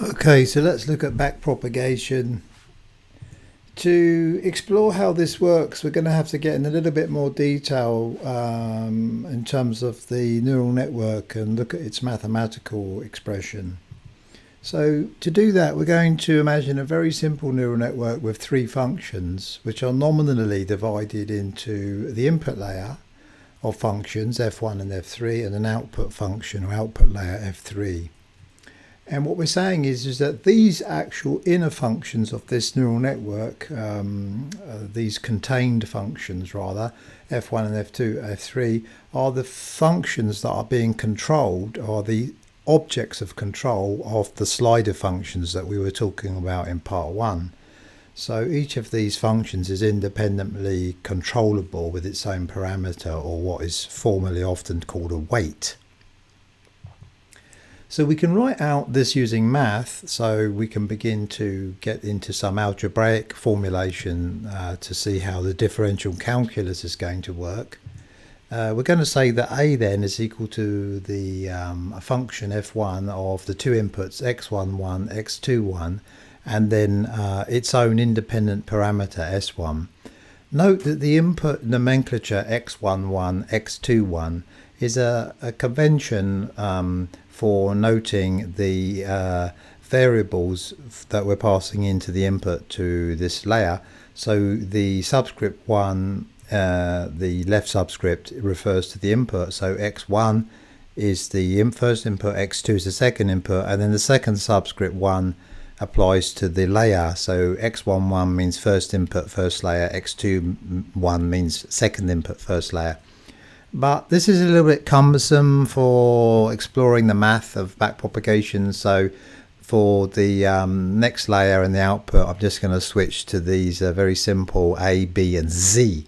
Okay, so let's look at backpropagation. To explore how this works, we're going to have to get in a little bit more detail in terms of the neural network and look at its mathematical expression. So to do that, we're going to imagine a very simple neural network with three functions, which are nominally divided into the input layer of functions, F1 and F3, and an output function or output layer, F3. And what we're saying is that these actual inner functions of this neural network, these contained functions rather, F1 and F2, F3, are the functions that are being controlled, are the objects of control of the slider functions that we were talking about in part 1. So each of these functions is independently controllable with its own parameter, or what is formally often called a weight. So we can write out this using math, so we can begin to get into some algebraic formulation to see how the differential calculus is going to work. We're going to say that A then is equal to the function f1 of the two inputs x11, x21, and then its own independent parameter s1. Note that the input nomenclature x11, x21 is a convention for noting the variables that we're passing into the input to this layer. So the subscript 1, the left subscript, refers to the input. So x1 is the first input, x2 is the second input, and then the second subscript 1 applies to the layer. So x11 means first input, first layer, x21 means second input, first layer. But this is a little bit cumbersome for exploring the math of backpropagation. So for the next layer and the output, I'm just going to switch to these very simple A, B, and Z.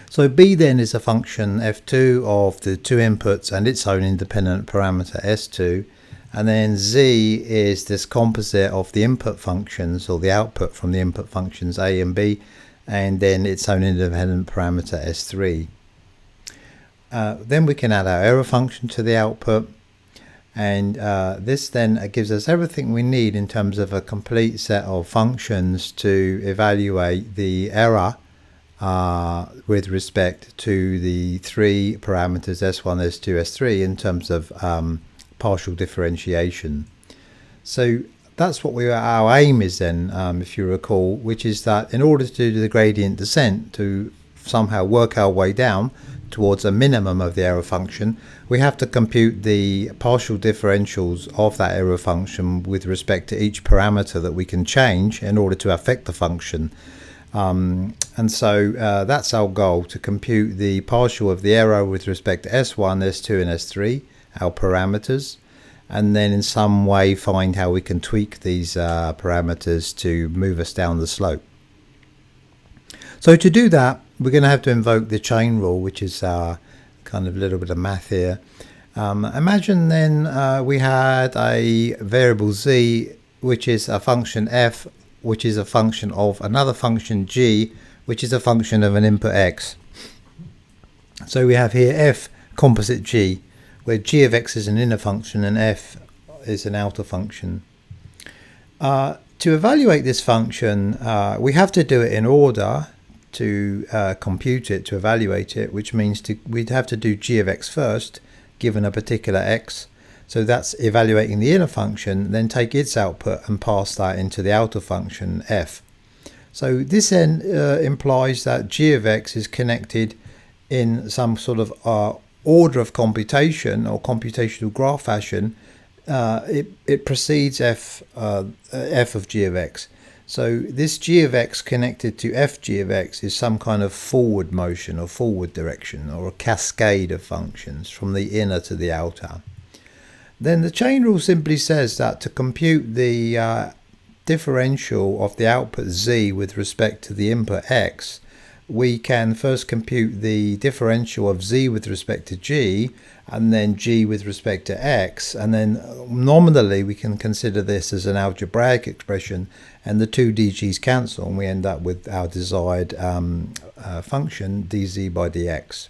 So B then is a function f2 of the two inputs and its own independent parameter s2. And then Z is this composite of the input functions, or the output from the input functions A and B, and then its own independent parameter s3. Then we can add our error function to the output, and this then gives us everything we need in terms of a complete set of functions to evaluate the error with respect to the three parameters s1, s2, s3 in terms of partial differentiation. So that's what our aim is then, if you recall, which is that in order to do the gradient descent, to somehow work our way down towards a minimum of the error function, we have to compute the partial differentials of that error function with respect to each parameter that we can change in order to affect the function. And so that's our goal, to compute the partial of the error with respect to S1, S2 and S3, our parameters, and then in some way find how we can tweak these parameters to move us down the slope. So to do that, we're going to have to invoke the chain rule, which is kind of a little bit of math here. Imagine then we had a variable z, which is a function f, which is a function of another function g, which is a function of an input x. So we have here f composite g, where g of x is an inner function and f is an outer function. To evaluate this function, we have to do it in order to compute it, to evaluate it, which means we'd have to do g of x first, given a particular x. So that's evaluating the inner function, then take its output and pass that into the outer function f. So this then implies that g of x is connected in some sort of order of computation or computational graph fashion. It precedes f of g of x. So this g of x connected to fg of x is some kind of forward motion or forward direction, or a cascade of functions from the inner to the outer. Then the chain rule simply says that to compute the differential of the output z with respect to the input x, we can first compute the differential of z with respect to g, and then g with respect to x, and then nominally we can consider this as an algebraic expression, and the two dg's cancel and we end up with our desired function dz by dx.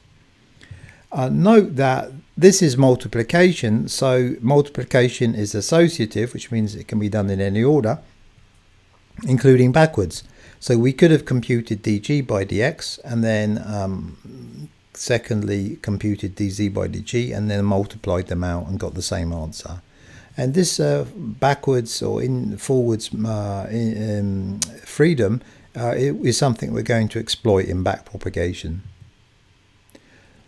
Note that This is multiplication, so multiplication is associative, which means it can be done in any order, including backwards. So we could have computed dg by dx and then secondly computed dz by dg and then multiplied them out and got the same answer. And this backwards or forwards freedom is something we're going to exploit in backpropagation.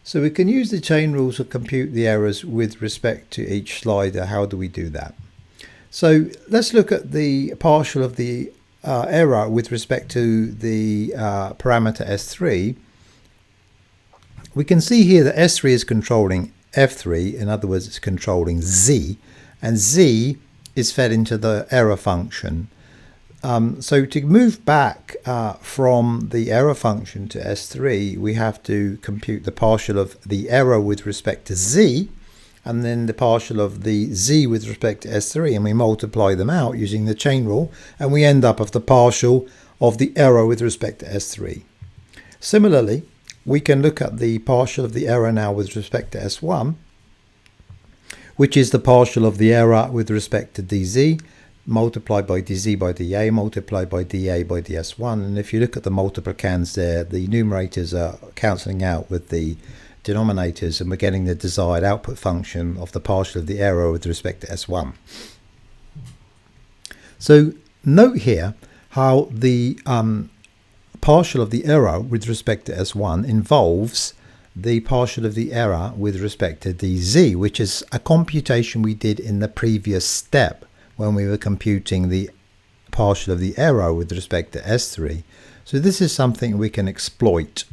So we can use the chain rules to compute the errors with respect to each slider. How do we do that? So let's look at the partial of the error with respect to the parameter S3. We can see here that S3 is controlling F3, in other words it's controlling Z, and Z is fed into the error function. So to move back from the error function to S3, we have to compute the partial of the error with respect to Z and then the partial of the Z with respect to S3, and we multiply them out using the chain rule, and we end up with the partial of the error with respect to S3. Similarly, we can look at the partial of the error now with respect to S1, which is the partial of the error with respect to dz, multiplied by dz by dA, multiplied by dA by ds1. And if you look at the multiplicands there, the numerators are cancelling out with the denominators, and we're getting the desired output function of the partial of the error with respect to S1. So note here how the partial of the error with respect to S1 involves the partial of the error with respect to dz, which is a computation we did in the previous step when we were computing the partial of the error with respect to S3. So this is something we can exploit.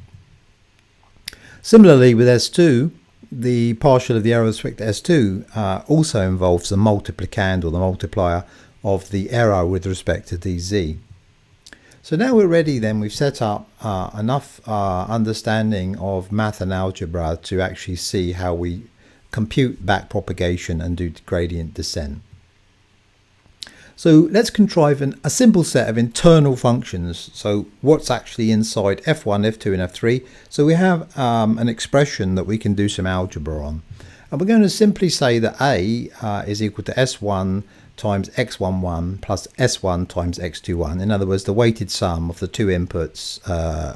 Similarly with S2, the partial of the error with respect to S2 also involves the multiplicand or the multiplier of the error with respect to dz. So now we're ready then, we've set up enough understanding of math and algebra to actually see how we compute backpropagation and do gradient descent. So let's contrive a simple set of internal functions. So what's actually inside F1, F2 and F3. So we have an expression that we can do some algebra on. And we're going to simply say that A is equal to S1 times x11 plus S1 times x21. In other words, the weighted sum of the two inputs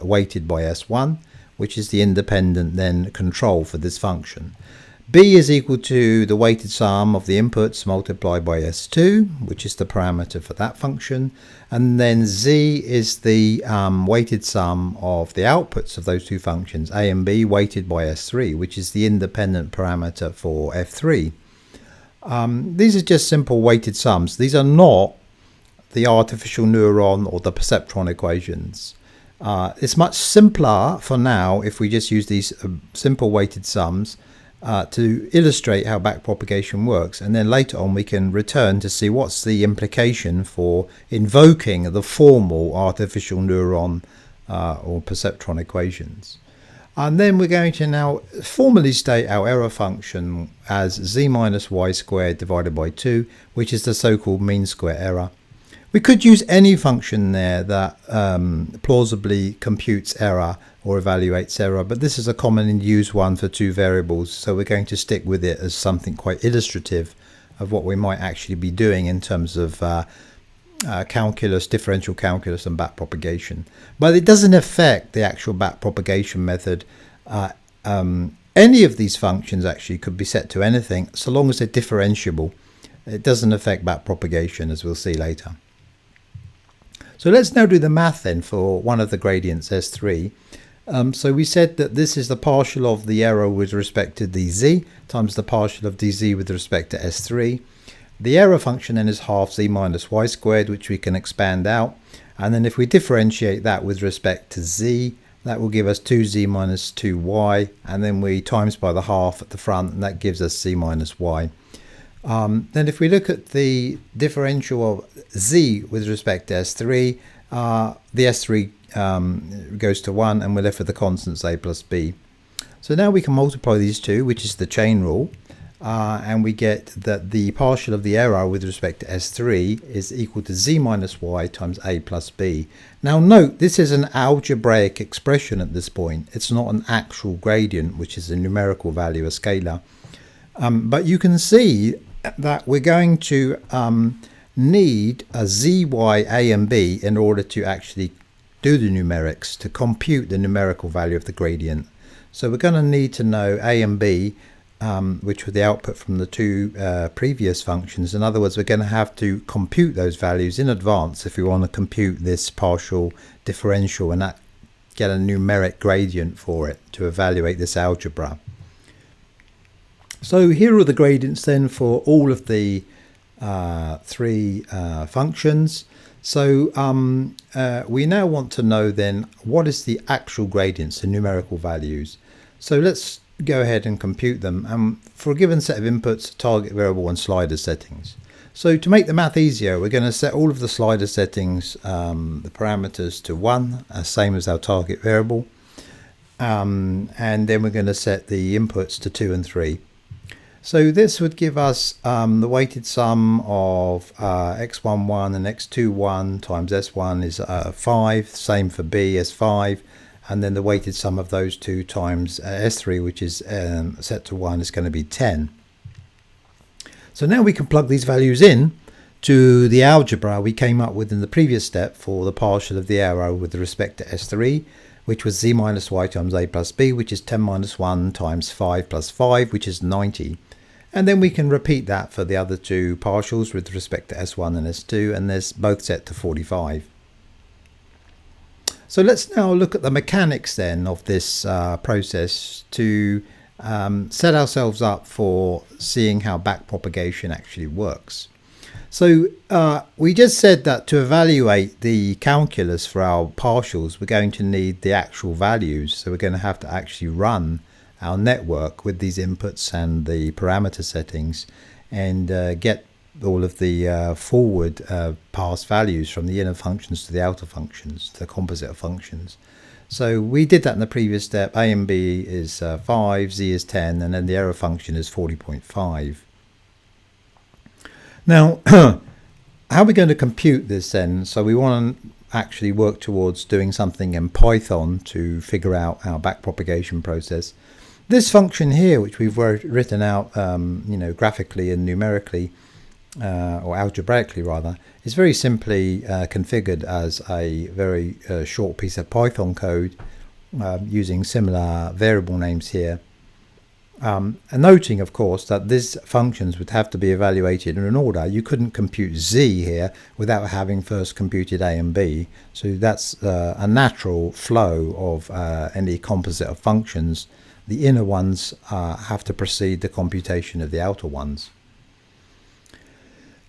weighted by S1, which is the independent then control for this function. B is equal to the weighted sum of the inputs multiplied by S2, which is the parameter for that function. And then Z is the weighted sum of the outputs of those two functions, A and B, weighted by S3, which is the independent parameter for F3. These are just simple weighted sums. These are not the artificial neuron or the perceptron equations. It's much simpler for now if we just use these simple weighted sums to illustrate how backpropagation works, and then later on we can return to see what's the implication for invoking the formal artificial neuron or perceptron equations. And then we're going to now formally state our error function as z minus y squared divided by 2, which is the so-called mean square error. We could use any function there that plausibly computes error or evaluates error, but this is a commonly used one for two variables, so we're going to stick with it as something quite illustrative of what we might actually be doing in terms of calculus, differential calculus and backpropagation. But it doesn't affect the actual backpropagation method. Any of these functions actually could be set to anything so long as they're differentiable. It doesn't affect backpropagation, as we'll see later. So let's now do the math then for one of the gradients, S3. So we said that this is the partial of the error with respect to dz times the partial of dz with respect to S3. The error function then is half z minus y squared, which we can expand out. And then if we differentiate that with respect to z, that will give us 2z minus 2y. And then we times by the half at the front, and that gives us z minus y. Then if we look at the differential of z with respect to S3, the S3 goes to 1 and we're left with the constants a plus b. So now we can multiply these two, which is the chain rule, and we get that the partial of the error with respect to S3 is equal to z minus y times a plus b. Now note, this is an algebraic expression at this point. It's not an actual gradient, which is a numerical value, a scalar. But you can see that we're going to need a z, y, a and b in order to actually do the numerics, to compute the numerical value of the gradient. So we're going to need to know a and b, which were the output from the two previous functions. In other words, we're going to have to compute those values in advance if we want to compute this partial differential and get a numeric gradient for it to evaluate this algebra. So here are the gradients then for all of the three functions. So we now want to know then what is the actual gradients, the numerical values. So let's go ahead and compute them for a given set of inputs, target variable and slider settings. So to make the math easier, we're going to set all of the slider settings, the parameters to 1, same as our target variable, and then we're going to set the inputs to 2 and 3. So this would give us the weighted sum of x11 and x21 times s1 is 5, same for b as 5, and then the weighted sum of those two times s3, which is set to 1, is going to be 10. So now we can plug these values in to the algebra we came up with in the previous step for the partial of the arrow with respect to s3, which was z minus y times a plus b, which is 10 minus 1 times 5 plus 5, which is 90. And then we can repeat that for the other two partials with respect to s1 and s2, and they're both set to 45. So let's now look at the mechanics then of this process to set ourselves up for seeing how backpropagation actually works. So we just said that to evaluate the calculus for our partials, we're going to need the actual values. So we're going to have to actually run our network with these inputs and the parameter settings and get all of the forward pass values from the inner functions to the outer functions, the composite of functions. So we did that in the previous step. A and b is 5, z is 10, and then the error function is 40.5. Now, how are we going to compute this then? So we want to actually work towards doing something in Python to figure out our backpropagation process. This function here, which we've written out, graphically and numerically, or algebraically rather, is very simply configured as a very short piece of Python code using similar variable names here. And noting, of course, that these functions would have to be evaluated in an order. You couldn't compute z here without having first computed a and b. So that's a natural flow of any composite of functions. The inner ones have to precede the computation of the outer ones.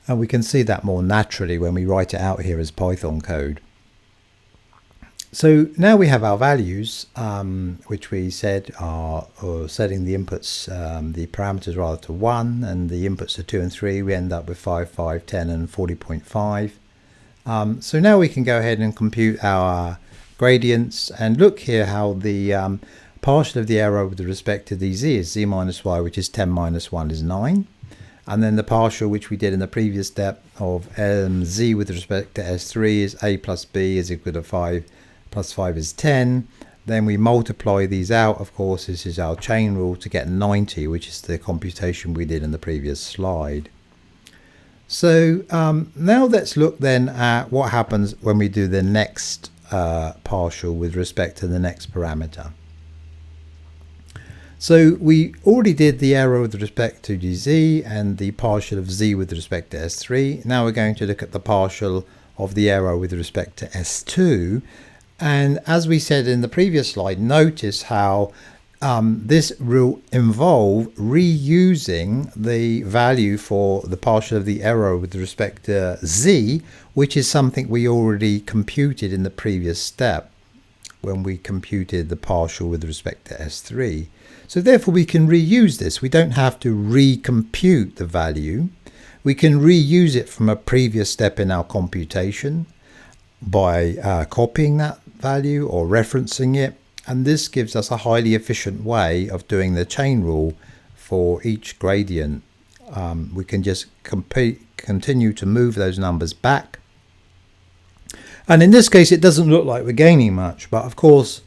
And we can see that more naturally when we write it out here as Python code. So now we have our values, which we said are setting the inputs, the parameters rather, to 1, and the inputs to 2 and 3. We end up with 5, 5, 10 and 40.5. So now we can go ahead and compute our gradients and look here how the partial of the arrow with respect to the z is z minus y, which is 10 minus 1 is 9. And then the partial, which we did in the previous step, of z with respect to s3 is a plus b is equal to 5 plus 5 is 10. Then we multiply these out. Of course, this is our chain rule to get 90, which is the computation we did in the previous slide. So now let's look then at what happens when we do the next partial with respect to the next parameter. So we already did the arrow with respect to dz and the partial of z with respect to s3. Now we're going to look at the partial of the arrow with respect to s2. And as we said in the previous slide, notice how this will involve reusing the value for the partial of the arrow with respect to z, which is something we already computed in the previous step when we computed the partial with respect to s3. So therefore we can reuse this. We don't have to recompute the value. We can reuse it from a previous step in our computation by copying that value or referencing it. And this gives us a highly efficient way of doing the chain rule for each gradient. We can just continue to move those numbers back. And in this case, it doesn't look like we're gaining much. But of course,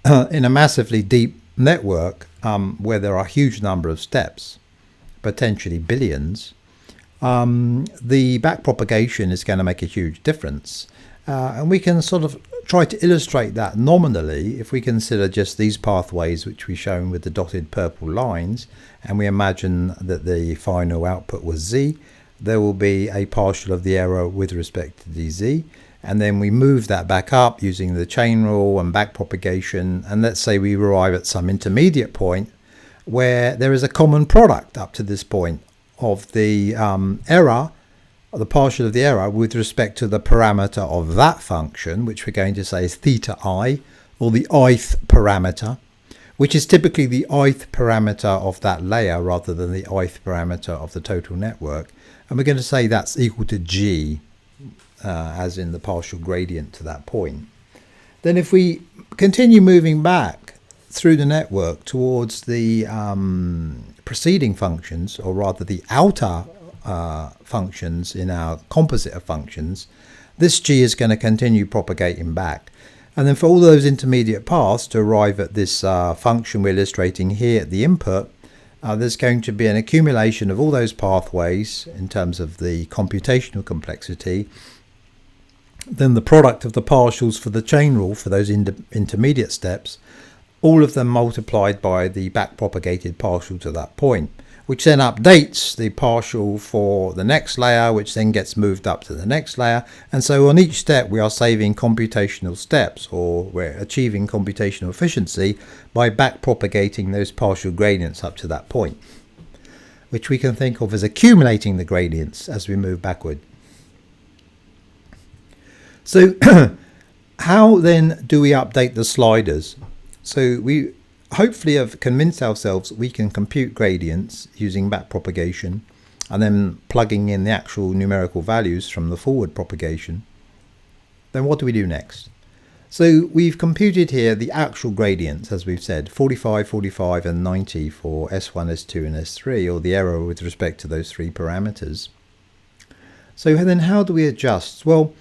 in a massively deep network where there are a huge number of steps, potentially billions, the backpropagation is going to make a huge difference. And we can sort of try to illustrate that nominally if we consider just these pathways which we've shown with the dotted purple lines, and we imagine that the final output was z. There will be a partial of the error with respect to dz, and then we move that back up using the chain rule and backpropagation, and let's say we arrive at some intermediate point where there is a common product up to this point of the error, the partial of the error with respect to the parameter of that function, which we're going to say is theta I, or the ith parameter, which is typically the ith parameter of that layer rather than the ith parameter of the total network. And we're going to say that's equal to g, as in the partial gradient to that point. Then if we continue moving back through the network towards the preceding functions, or rather the outer functions in our composite of functions, this g is going to continue propagating back. And then for all those intermediate paths to arrive at this function we're illustrating here at the input, there's going to be an accumulation of all those pathways in terms of the computational complexity. Then the product of the partials for the chain rule for those intermediate steps, all of them multiplied by the backpropagated partial to that point, which then updates the partial for the next layer, which then gets moved up to the next layer. And so on each step we are saving computational steps, or we're achieving computational efficiency by backpropagating those partial gradients up to that point, which we can think of as accumulating the gradients as we move backward. So how then do we update the sliders? So we hopefully have convinced ourselves we can compute gradients using backpropagation and then plugging in the actual numerical values from the forward propagation. Then what do we do next? So we've computed here the actual gradients, as we've said, 45, 45 and 90 for S1, S2 and S3, or the error with respect to those three parameters. So then how do we adjust? Well,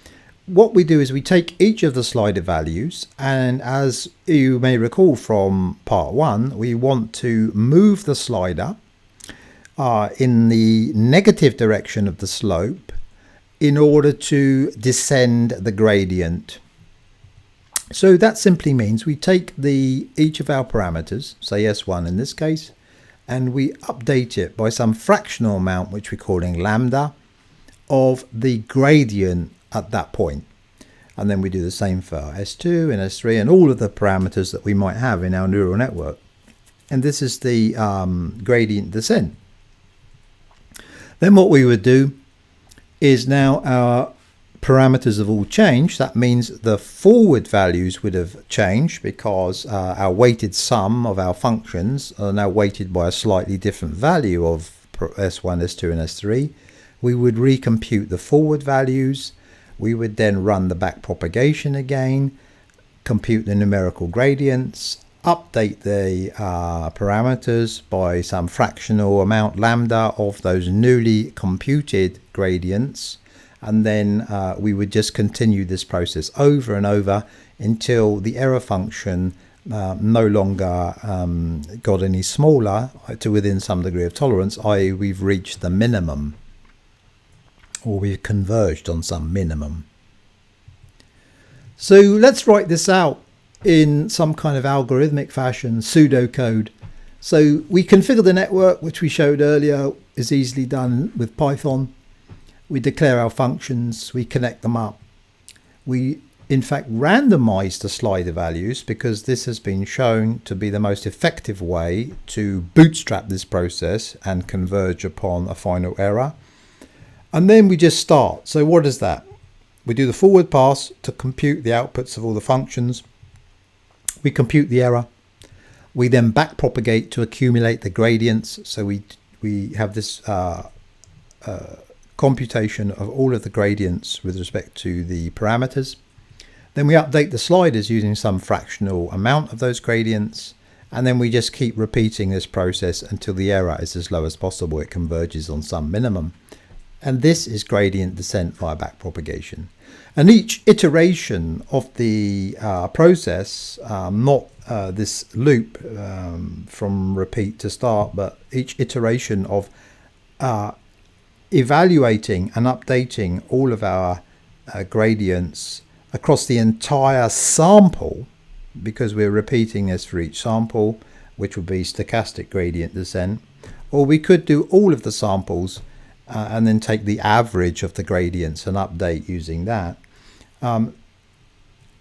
what we do is we take each of the slider values, and as you may recall from part 1, we want to move the slider in the negative direction of the slope in order to descend the gradient. So that simply means we take each of our parameters, say S1 in this case, and we update it by some fractional amount, which we're calling lambda, of the gradient at that point. And then we do the same for S2 and S3 and all of the parameters that we might have in our neural network. And this is the gradient descent. Then what we would do is, now our parameters have all changed. That means the forward values would have changed because our weighted sum of our functions are now weighted by a slightly different value of S1, S2 and S3. We would recompute the forward values. We would then run the backpropagation again, compute the numerical gradients, update the parameters by some fractional amount lambda of those newly computed gradients, and then we would just continue this process over and over until the error function no longer got any smaller to within some degree of tolerance, i.e. we've reached the minimum, or we've converged on some minimum. So let's write this out in some kind of algorithmic fashion, pseudocode. So we configure the network, which we showed earlier is easily done with Python. We declare our functions, we connect them up. We in fact randomize the slider values because this has been shown to be the most effective way to bootstrap this process and converge upon a final error. And then we just start. So what is that? We do the forward pass to compute the outputs of all the functions. We compute the error. We then backpropagate to accumulate the gradients. So we have this computation of all of the gradients with respect to the parameters. Then we update the sliders using some fractional amount of those gradients. And then we just keep repeating this process until the error is as low as possible. It converges on some minimum. And this is gradient descent via backpropagation. And each iteration of the process, not this loop from repeat to start, but each iteration of evaluating and updating all of our gradients across the entire sample, because we're repeating this for each sample, which would be stochastic gradient descent. Or we could do all of the samples and then take the average of the gradients and update using that.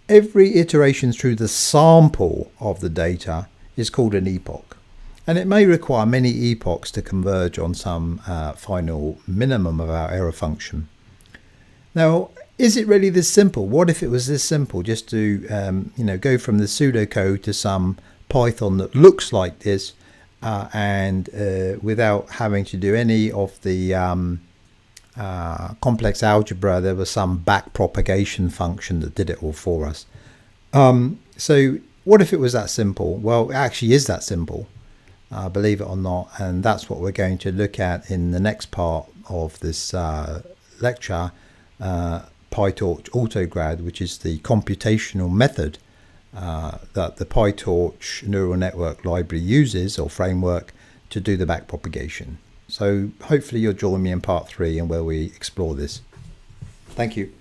Every iteration through the sample of the data is called an epoch. And it may require many epochs to converge on some final minimum of our error function. Now, is it really this simple? What if it was this simple, just to go from the pseudocode to some Python that looks like this, and without having to do any of the complex algebra, there was some back propagation function that did it all for us. So what if it was that simple? Well, it actually is that simple, believe it or not, and that's what we're going to look at in the next part of this lecture, PyTorch AutoGrad, which is the computational method that the PyTorch neural network library uses, or framework, to do the backpropagation. So hopefully you'll join me in part 3 and where we explore this. Thank you.